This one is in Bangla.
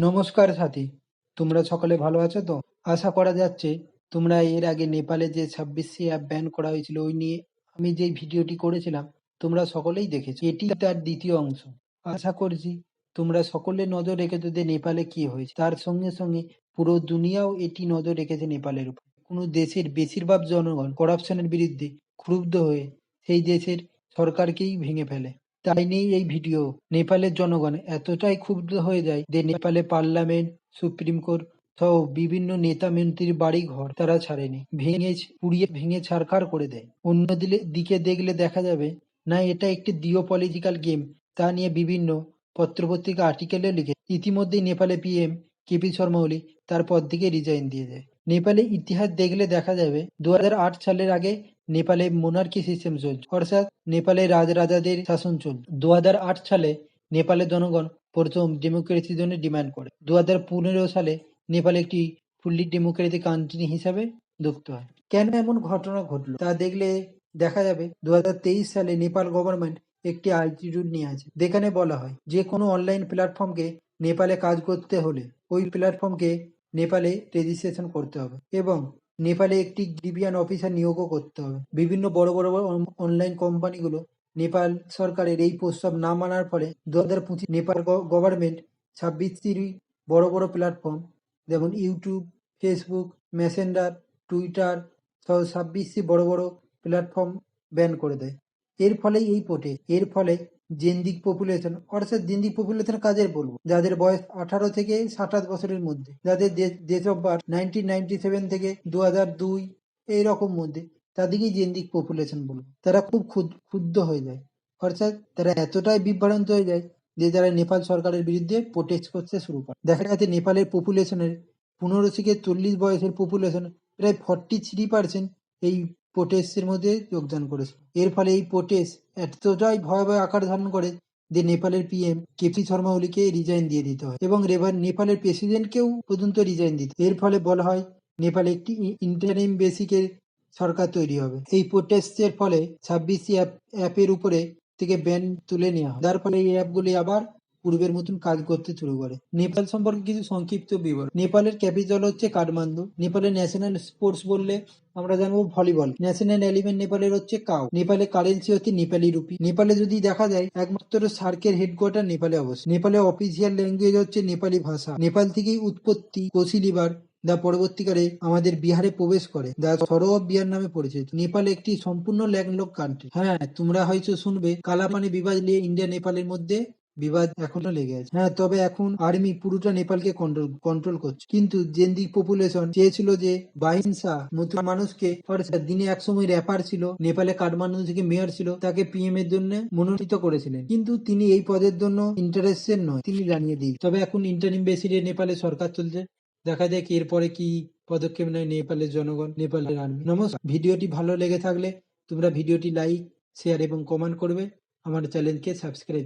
নমস্কার সাথী, তোমরা সকলে ভালো আছো তো? আশা করা যাচ্ছে তোমরা এর আগে নেপালে যে 26C অ্যাপ ব্যান করা হয়েছিল ওই নিয়ে আমি যেই ভিডিওটি করেছিলাম তোমরা সকলেই দেখেছো। এটি তার দ্বিতীয় অংশ। আশা করছি তোমরা সকলে নজর রেখেছো যে নেপালে কি হয়েছে, তার সঙ্গে সঙ্গে পুরো দুনিয়াও এটি নজর রেখেছে নেপালের উপর। কোনো দেশের বেশিরভাগ জনগণ করাপশনের বিরুদ্ধে ক্ষুব্ধ হয়ে সেই দেশের সরকারকেই ভেঙে ফেলে। তাই নিয়েই এই ভিডিও। নেপালের জনগণ এতটাই ক্ষুব্ধ হয়ে যায় যে নেপালে পার্লামেন্ট, সুপ্রিম কোর্ট সহ বিভিন্ন নেতা মন্ত্রীর বাড়ি ঘর তারা ছাড়েনি, পুড়িয়ে ভেঙে ছারখার করে দেয়। অন্য দিকে দেখলে দেখা যাবে না এটা একটি জিও পলিটিক্যাল গেম, তা নিয়ে বিভিন্ন পত্রপত্রিকা আর্টিকেলে লিখে। ইতিমধ্যেই নেপালে পিএম কেপি শর্মা ওলি তার পদ থেকে রিজাইন দিয়ে দেয়। নেপালে ইতিহাস দেখলে দেখা যাবে 2008 সালের আগে নেপালে মোনার্কি সিস্টেম চলছে, অর্থাৎ নেপালে রাজরাজাদের শাসন চলছে। 2008 সালে নেপালের জনগণ প্রথম ডেমোক্রেসির জন্য ডিমান্ড করে। 2015 সালে নেপাল একটি ফুললি ডেমোক্রেটিক কান্ট্রি হিসাবে যুক্ত হয়। কেন এমন ঘটনা ঘটলো তা দেখলে দেখা যাবে 2023 সালে নেপাল গভর্নমেন্ট একটি আইটি রুল নিয়ে আছে, যেখানে বলা হয় যে কোনো অনলাইন প্ল্যাটফর্মকে নেপালে কাজ করতে হলে ওই প্ল্যাটফর্মকে নেপালে রেজিস্ট্রেশন করতে হবে এবং নেপালে একটি ডিভিয়ান অফিসার নিয়োগও করতে হবে। বিভিন্ন বড় বড় অনলাইন কোম্পানিগুলো নেপাল সরকারের এই প্রস্তাব না মানার ফলে 2025 নেপাল গভর্নমেন্ট 26টি বড় বড় প্ল্যাটফর্ম যেমন ইউটিউব, ফেসবুক, মেসেঞ্জার, টুইটার সহ 26টি বড় বড় প্ল্যাটফর্ম ব্যান করে দেয়। এর ফলে জেন্দিক পপুলেশন, অর্থাৎ জেন্দিক পপুলেশন কাদের বলবো, যাদের বয়স 18 থেকে 27 বছরের মধ্যে, যাদের ডেট অফ বার্থ 1997 থেকে 2002 এইরকম মধ্যে, তাদেরকেই জেন্দিক পপুলেশন বলবো। তারা খুব ক্ষুব্ধ হয়ে যায়, অর্থাৎ তারা এতটাই বিভ্রান্ত হয়ে যায় যে যারা নেপাল সরকারের বিরুদ্ধে প্রোটেস্ট করতে শুরু করে। দেখা যাচ্ছে নেপালের পপুলেশনের 15 থেকে 40 বয়সের পপুলেশন প্রায় 43% এই প্রোটেস্টের মধ্যে যোগদান করেছে। এর ফলে এই প্রোটেস্ট এতটাই ভয়াবহ আকার ধারণ করে যে নেপালের পিএম কেপি শর্মা ওলিকে রিজাইন দিয়ে দিতে হয় এবং নেপালের প্রেসিডেন্টকেও পর্যন্ত রিজাইন দিতে। এর ফলে বলা হয় নেপালে একটি ইন্টারিম বেসিকের সরকার তৈরি হবে। এই প্রোটেস্টের ফলে 26টি অ্যাপের উপরে থেকে ব্যান তুলে নেওয়া হয়, যার ফলে এই অ্যাপগুলি আবার পূর্বের মতন কাজ করতে শুরু করে। নেপাল সম্পর্কে কিছু সংক্ষিপ্ত বিবরণ। নেপালের ক্যাপিটাল হচ্ছে কাঠমান্ডু। নেপালের ন্যাশনাল স্পোর্টস বললে আমরা জানবো ভলিবল। ন্যাশনাল এলিমেন্ট নেপালের হচ্ছে কাউ। নেপালের কারেন্সি হচ্ছে নেপালি রুপি। নেপালে যদি দেখা যায় একমাত্র সার্কের হেডকোয়ার্টার নেপালে অবস্থিত। নেপালের অফিসিয়াল ল্যাঙ্গুয়েজ হচ্ছে নেপালি ভাষা। নেপাল থেকেই উৎপত্তি কোশিলিবার, যা পরবর্তীকালে আমাদের বিহারে প্রবেশ করে, যা সরোবর বিহার নামে পরিচিত। নেপাল একটি সম্পূর্ণ ল্যান্ডলক কান্ট্রি। হ্যাঁ, তোমরা হয়তো শুনবে কালাপানি বিবাদ নিয়ে ইন্ডিয়া নেপালের মধ্যে বিবাদ এখনো লেগে আছে। হ্যাঁ, তবে এখন আর্মি পুরোটা নেপালকে কন্ট্রোল করছে। কিন্তু জেন্দিক পপুলেশন চেয়েছিল যে বাহিনসা মতো মানুষকে, অর্থাৎ দিনে একসময় র্যাপার ছিল, নেপালে কাঠমান্ডু থেকে মেয়র ছিল, তাকে পিএম এর জন্য মনোনীত করেছিলেন, কিন্তু তিনি এই পদের জন্য ইন্টারেস্টেড নয়, তিনি জানিয়ে দিই। তবে এখন ইন্টারিম বেসিসে নেপালে সরকার চলছে, দেখা যাক এরপরে কি পদক্ষেপ নেয় নেপালের জনগণ, নেপালের আর্মি। নমস্কার। ভিডিওটি ভালো লেগে থাকলে তোমরা ভিডিওটি লাইক, শেয়ার এবং কমেন্ট করবে। আমার চ্যানেলকে সাবস্ক্রাইব